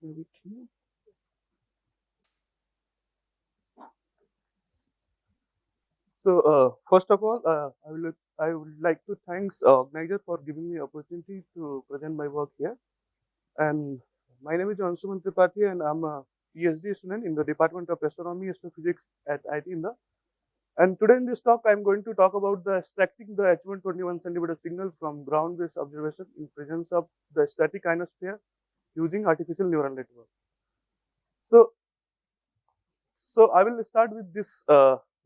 have it here. So first of all, I would like to thanks organizer for giving me opportunity to present my work here. And my name is Anshuman Tripathi, and I'm a PhD student in the Department of Astronomy and Astrophysics at IIT India. And today in this talk, I'm going to talk about the extracting the H1 21 centimeter signal from ground-based observation in presence of the static ionosphere using artificial neural network. So, so I will start with this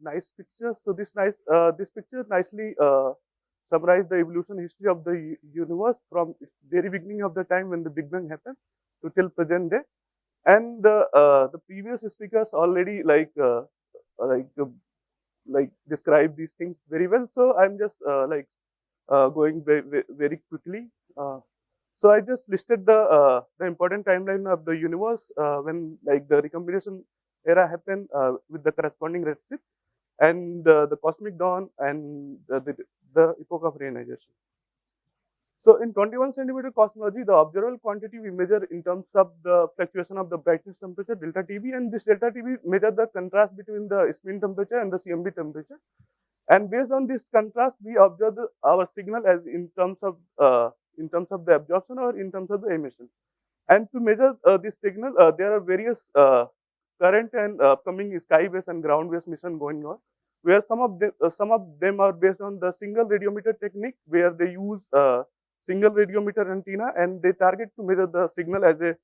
nice picture. So this picture nicely summarize the evolution history of the universe from its very beginning of the time when the Big Bang happened to till present day. And the previous speakers already like uh, like describe these things very well. So I'm just going very quickly. So I just listed the important timeline of the universe when like the recombination era happened with the corresponding redshift and the cosmic dawn and the epoch of reionization. So in 21 centimeter cosmology, the observable quantity we measure in terms of the fluctuation of the brightness temperature delta TB, and this delta TB measure the contrast between the spin temperature and the CMB temperature. And based on this contrast, we observe our signal as in terms of the absorption or in terms of the emission. And to measure this signal, there are various current and upcoming sky-based and ground-based mission going on, where some of them are based on the single radiometer technique, where they use single radiometer antenna and they target to measure the signal as a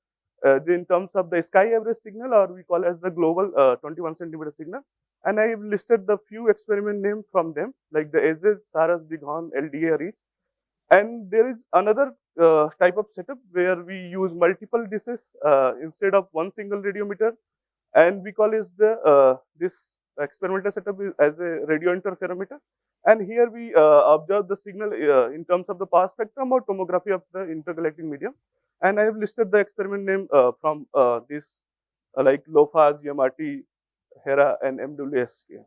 in terms of the sky average signal, or we call as the global 21 centimeter signal. And I have listed the few experiment names from them, like the AZES, SARAS, Bighorn, LDA, REACH. And there is another type of setup where we use multiple dishes instead of one single radiometer, and we call is the this experimental setup as a radio interferometer. And here we observe the signal in terms of the power spectrum or tomography of the intergalactic medium. And I have listed the experiment name from this like LOFA, GMRT, HERA, and MWS here.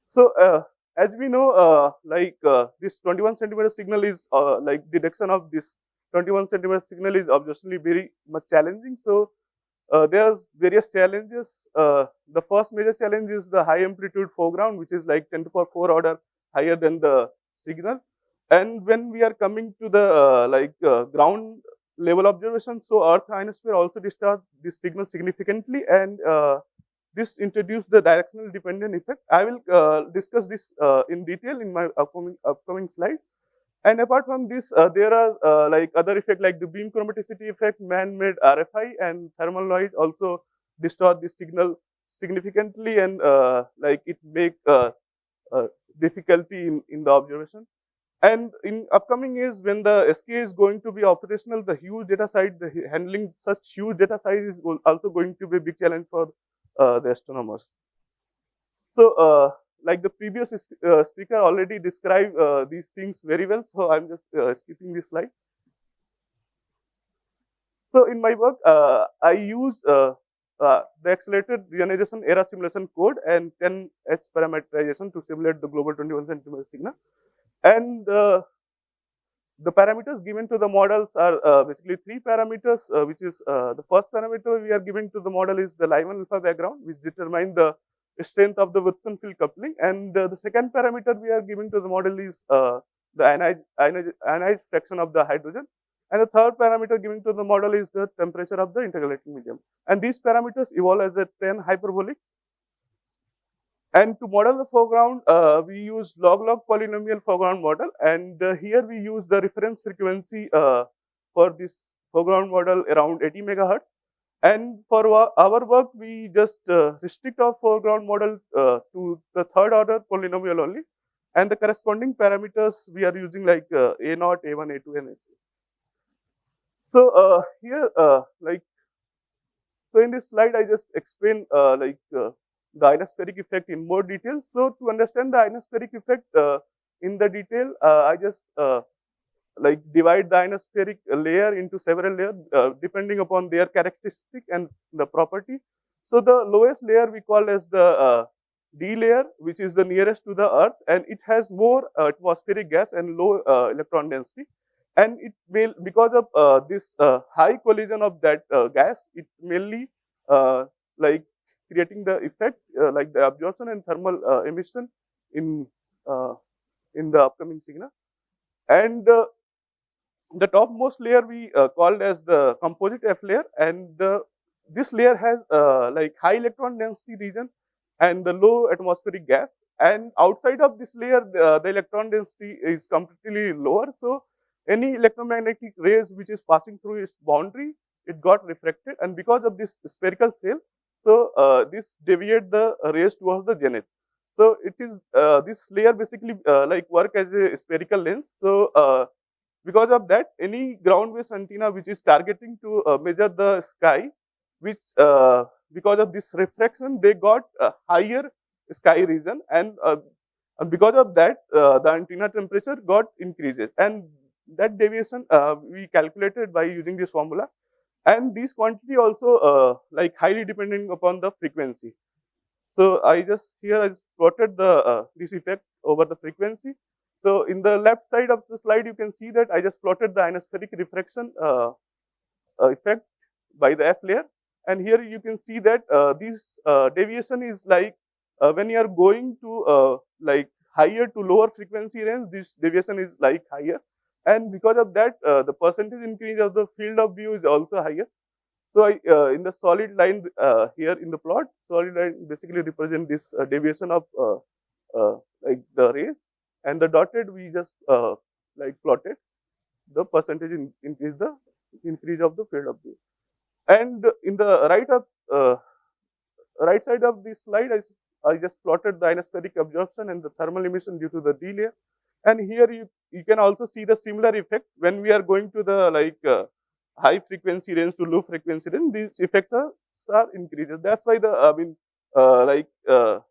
So as we know, this 21 centimeter signal is like detection of this 21 centimeter signal is obviously very much challenging. So there are various challenges. The first major challenge is the high amplitude foreground, which is like 10 to the power 4 order higher than the signal. And when we are coming to the ground level observation, so Earth ionosphere also distorts this signal significantly, and this introduced the directional dependent effect. I will discuss this in detail in my upcoming slide. And apart from this, there are like other effects like the beam chromaticity effect, man-made RFI, and thermal noise also distort this signal significantly, and like it make uh, difficulty in the observation. And in upcoming years, when the SK is going to be operational, the huge data size, the handling such huge data size is also going to be a big challenge for the astronomers. So, like the previous speaker already described these things very well, so I'm just skipping this slide. So, in my work, I use the accelerated reionization era simulation code and 10H parameterization to simulate the global 21 centimeter signal. And the parameters given to the models are basically three parameters, which is the first parameter we are giving to the model is the Lyman alpha background, which determines the strength of the Wilson field coupling. And the second parameter we are giving to the model is the ionized fraction of the hydrogen. And the third parameter given to the model is the temperature of the intergalactic medium. And these parameters evolve as a 10 hyperbolic. And to model the foreground, we use log-log polynomial foreground model. And here we use the reference frequency for this foreground model around 80 megahertz. And for our work, we just restrict our foreground model to the third order polynomial only. And the corresponding parameters we are using like A0, A1, A2, and A3. So here, so in this slide, I just explain the ionospheric effect in more detail. So to understand the ionospheric effect in the detail, I just like divide the ionospheric layer into several layers depending upon their characteristic and the property. So the lowest layer we call as the D layer, which is the nearest to the Earth, and it has more atmospheric gas and low electron density. and it will, because of this high collision of that gas, it mainly like creating the effect like the absorption and thermal emission in uh, in the upcoming signal. And the topmost layer we called as the composite F layer, and this layer has like high electron density region and the low atmospheric gas. And outside of this layer, the electron density is completely lower. So any electromagnetic rays which is passing through its boundary, it got refracted, and because of this spherical shell, so this deviate the rays towards the zenith. So it is this layer basically like work as a spherical lens. So because of that, any ground-based antenna which is targeting to measure the sky, which because of this refraction, they got a higher sky region, and because of that, the antenna temperature got increases, and that deviation we calculated by using this formula, and this quantity also like highly depending upon the frequency. So I just here I plotted the this effect over the frequency. So in the left side of the slide, you can see that I just plotted the ionospheric refraction effect by the F layer, and here you can see that this deviation is like when you are going to like higher to lower frequency range, this deviation is like higher, and because of that, the percentage increase of the field of view is also higher. So I in the solid line here in the plot, solid line basically represent this deviation of like the rays, and the dotted we just like plotted the percentage increase the increase of the field of view. And in the right side of this slide, I just plotted the ionospheric absorption and the thermal emission due to the delay. And here you can also see the similar effect when we are going to the like high frequency range to low frequency range. These effects are increases. That's why the I mean like the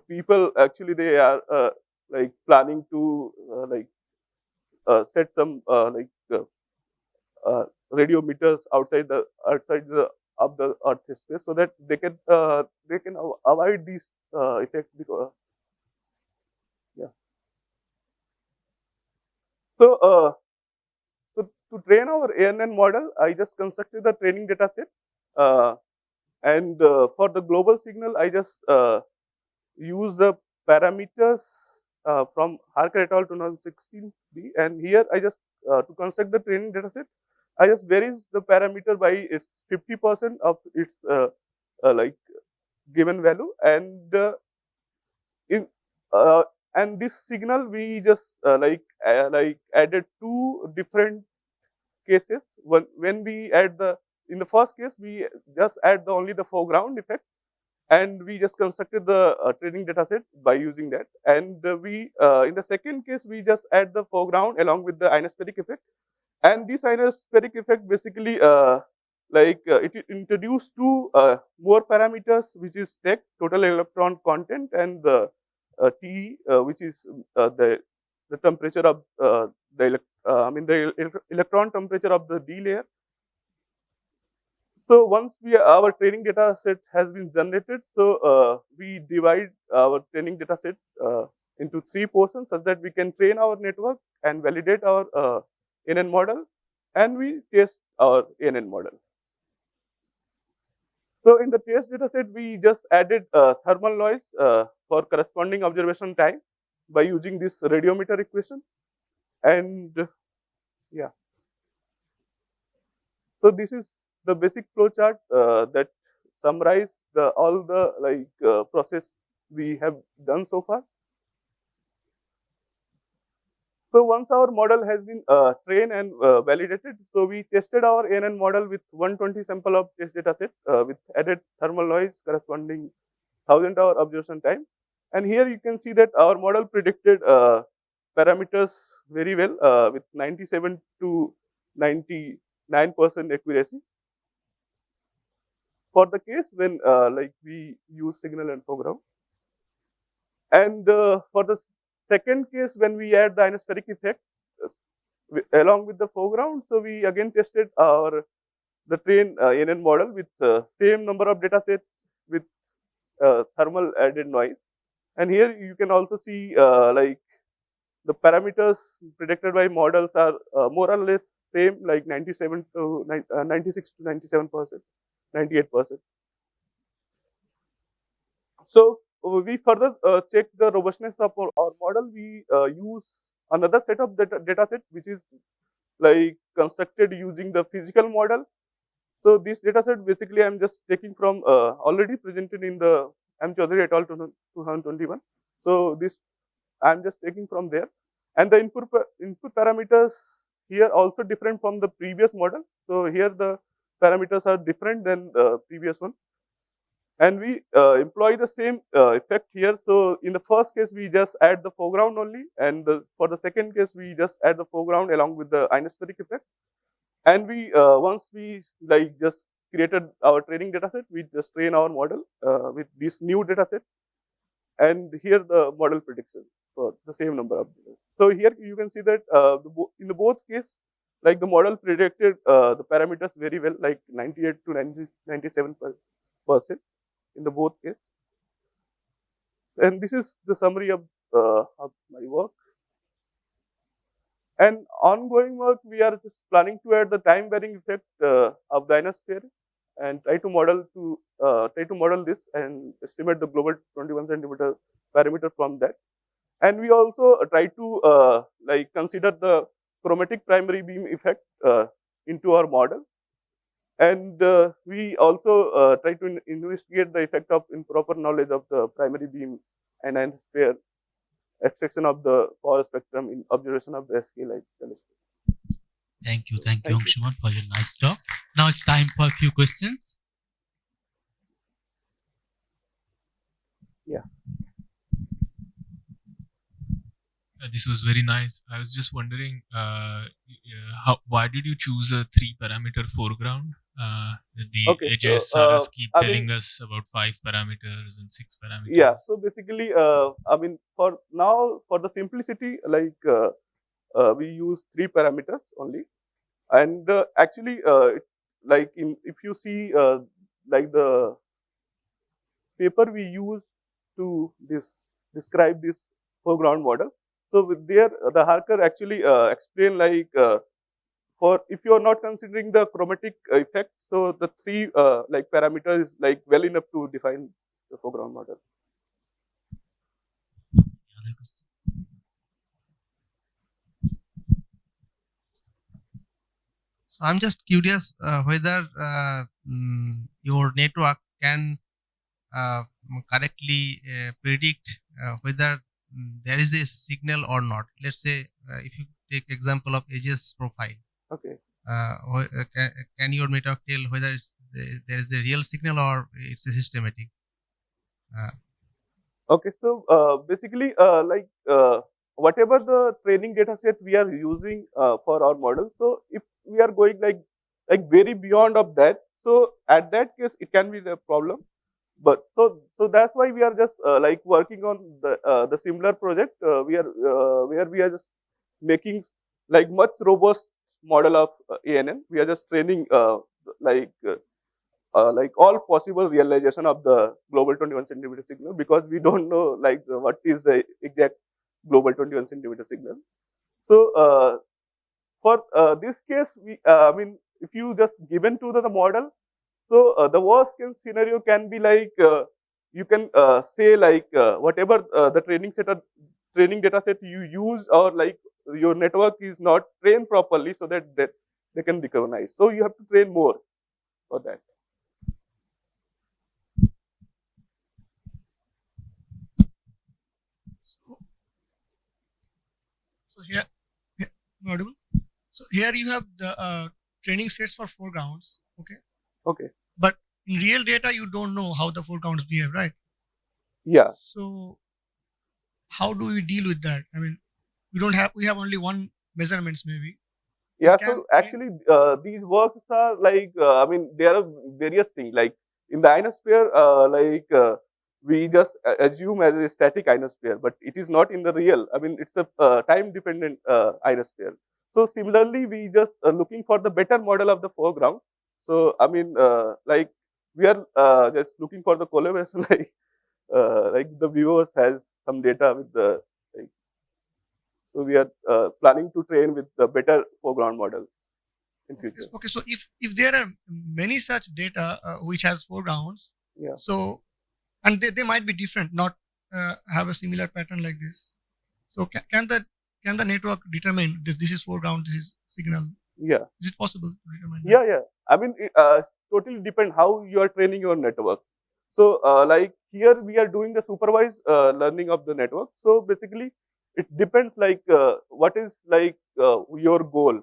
people actually they are like planning to set some radio meters outside the of the Earth space, so that they can avoid these effects. Because yeah, so so to train our ANN model, I just constructed the training data set, and for the global signal, I just use the parameters from Harker et al. 2016b, and here I just to construct the training data set, I just varies the parameter by its 50% of its like given value, in uh, and this signal we just like added two different cases. When we add the in the first case we just add the only the foreground effect, and we just constructed the training data set by using that. And we in the second case we just add the foreground along with the ionospheric effect, and this ionospheric effect basically it introduced two more parameters, which is tech total electron content, and the T which is the temperature of I mean the electron temperature of the D layer. So once our training data set has been generated, so we divide our training data set into three portions, such that we can train our network and validate our ANN model, and we test our ANN model. So in the test data set, we just added thermal noise for corresponding observation time by using this radiometer equation. And yeah, so this is the basic flow chart that summarize all the process we have done so far. So once our model has been trained and validated, so we tested our ANN model with 120 sample of test data set with added thermal noise corresponding 1000-hour observation time. And here you can see that our model predicted parameters very well with 97 to 99% accuracy for the case when like we use signal and foreground. And for the second case, when we add the ionospheric effect along with the foreground, so we again tested the train ANN model with same number of data sets with thermal added noise. And here you can also see the parameters predicted by models are more or less same, like 97 to 96 to 97%, 98%. So we further check the robustness of our model. We use another set of data set, which is like constructed using the physical model. So this data set basically I'm just taking from already presented in the M. Chaudhary et al. 2021. So this I'm just taking from there. And the input parameters here also different from the previous model. So here the parameters are different than the previous one. And we employ the same effect here. So in the first case, we just add the foreground only. And for the second case, we just add the foreground along with the ionospheric effect. And we once we like just created our training data set, we just train our model with this new data set. And here the model prediction for the same number of data. So here you can see that in the both case, like the model predicted the parameters very well, like 98 to 97% in the both case. And this is the summary of my work. And ongoing work, we are just planning to add the time varying effect of the ionosphere and try to model this and estimate the global 21 centimeter parameter from that. And we also try to like consider the chromatic primary beam effect into our model. And we also try to investigate the effect of improper knowledge of the primary beam and ionosphere extraction of the power spectrum in observation of the SK light telescope. Thank you, Anshuman, for your nice talk. Now it's time for a few questions. Yeah. This was very nice. I was just wondering, why did you choose a 3-parameter foreground? The Okay, edges so keep I telling mean, us about 5 parameters and 6 parameters. yeah. So basically, I mean, for now, for the simplicity, like we use 3 parameters only, and actually, like if you see like the paper we use to describe this foreground model. So with there, the Harker actually explain like for if you are not considering the chromatic effect, so the 3 like parameters is like well enough to define the foreground model. Other questions? So I'm just curious whether your network can correctly predict whether there is a signal or not. Let's say if you take example of edges profile. Okay. Can your network tell whether there is a real signal or it's a systematic? Okay, so basically, like whatever the training data set we are using for our model, so if we are going like very beyond of that, so at that case it can be the problem. But so that's why we are just like working on the similar project. We are where we are just making like much robust model of ANN. We are just training like all possible realization of the global 21 centimeter signal, because we don't know like what is the exact global 21 centimeter signal. So for this case, I mean, if you just given to the model, so the worst case scenario can be like you can say like whatever the training data set you use, or like your network is not trained properly, so that they can recognize. So you have to train more for that. So audible. So here you have the training sets for foregrounds. Okay. Okay. But in real data, you don't know how the foregrounds behave, right? Yeah. So how do we deal with that? I mean, we have only one measurements maybe. Yeah, so actually, these works are like, I mean, there are various things. Like in the ionosphere, we just assume as a static ionosphere, but it is not in the real. I mean, it's a time-dependent ionosphere. So similarly, we just looking for the better model of the foreground. So I mean, like we are just looking for the collaboration, like the viewers has some data with the like. So we are planning to train with the better foreground models in future. Okay, so if there are many such data which has foregrounds, Yeah. so and they might be different, not have a similar pattern like this. So can the network determine this is foreground, this is signal? Yeah. Is it possible to determine that? Yeah. I mean, totally depend how you are training your network. So, like here we are doing the supervised learning of the network. So basically, it depends like what is like your goal,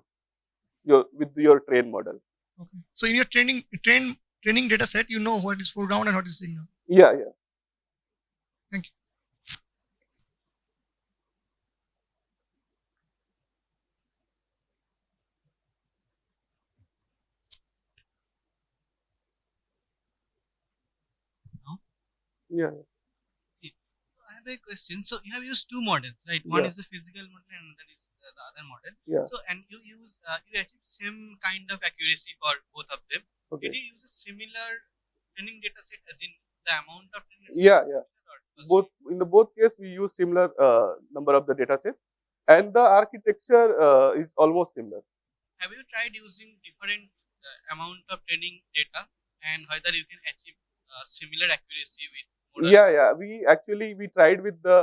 with your train model. Okay. So in your training data set, you know what is foreground and what is signal. Yeah. Thank you. Yeah. I have a question. So you have used two models, right? Yeah. One is the physical model and another is the other model. Yeah. So and you use you achieve same kind of accuracy for both of them. Okay. Did you use a similar training data set, as in the amount of training data Yeah. set? Both in the both case we use similar number of the data set, and the architecture is almost similar. Have you tried using different amount of training data and whether you can achieve similar accuracy with model? Yeah. We tried with the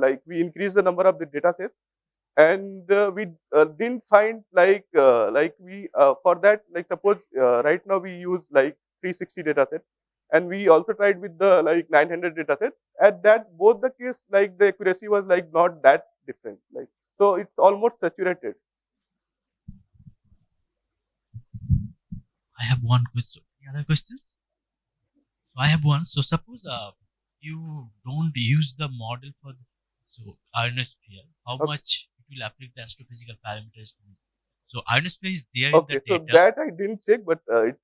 like we increased the number of the data sets, and we didn't find like we for that, like suppose right now we use like 360 data set, and we also tried with the like 900 data set. At that both the case, like the accuracy was like not that different, like so it's almost saturated. I have one question. Any other questions? So I have one. So suppose you don't use the model for Ionosphere, how Okay. much it will affect the astrophysical parameters? So Ionosphere is there Okay, in so the data. that I didn't check, but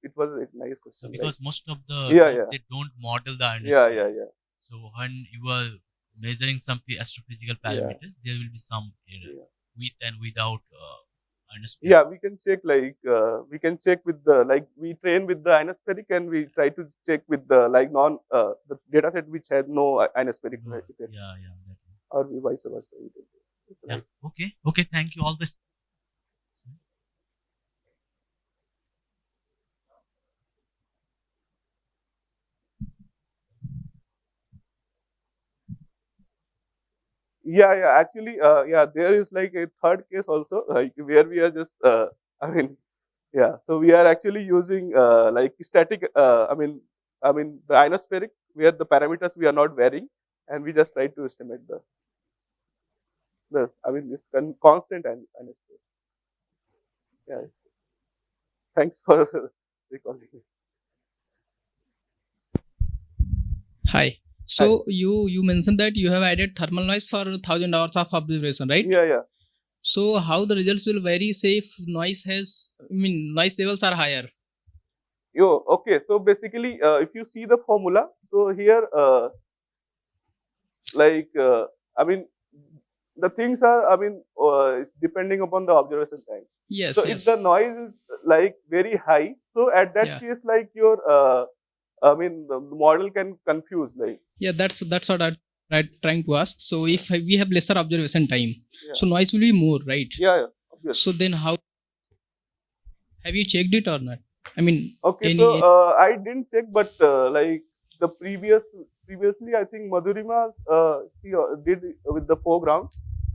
it was a nice So question. because most of the Yeah, group, they don't model the yeah, Ionosphere. yeah. So when you are measuring some astrophysical parameters, there will be some error Yeah. with and without Ionosphere. Yeah, we can check like we can check with the like we train with the ionospheric, and we try to check with the like non the data set which has no ionospheric No, effect, yeah, that one. or vice versa. Yeah. Okay. Thank you. All this. Yeah. Actually, there is like a third case also, like where we are just I mean, yeah. So we are actually using like static. I mean the ionospheric, where the parameters we are not varying, and we just try to estimate the this constant ionosphere. Yeah. Thanks for recalling it. Hi. So you mentioned that you have added thermal noise for 1,000 hours of observation, right? Yeah. So how the results will vary, say if noise levels are higher? Okay. So basically, if you see the formula, so here, the things are, it's depending upon the observation time. Yes. So if the noise is like very high, so at that case, like your, the model can confuse, like. Yeah, that's what I'm trying to ask. So if we have lesser observation time, Yeah. so noise will be more, right? Yeah, obviously. So then how have you checked it or not? Okay, so I didn't check, but like the previously, I think Madhurima she did with the foreground.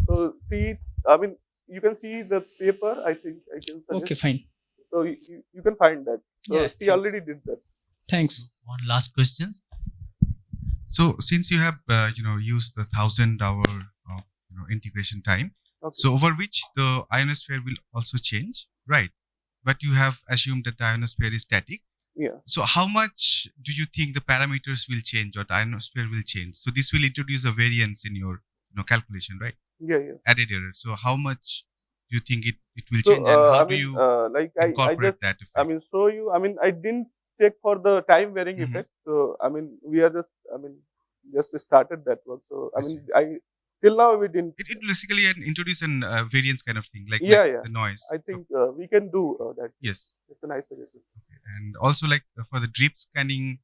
So you can see the paper. I think I can suggest. Okay, fine. So you can find that. So Yeah, she already did that. Thanks. One last questions. So since you have used the 1,000 hour of integration time, Okay. so over which the ionosphere will also change, right? But you have assumed that the ionosphere is static. Yeah. So how much do you think the parameters will change or the ionosphere will change? So this will introduce a variance in your calculation, right? Yeah. Added error. So how much do you think it will So change, and how do you I incorporate just that effect? show you. I didn't check for the time varying Mhm. effect. So we are just started that work. So I see. till now we didn't. It basically introduce an variance kind of thing, like Yeah. the noise. I think we can do that. Yes. It's a nice suggestion. And also like for the drip scanning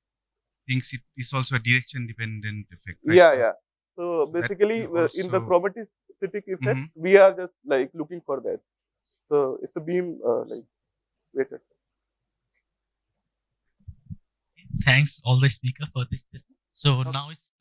things, it is also a direction dependent effect, right? Yeah. So that basically, will in the also- chromatic aesthetic effect. We are just like looking for that. So it's a beam like weighted. Thanks all the speaker for this. So now it's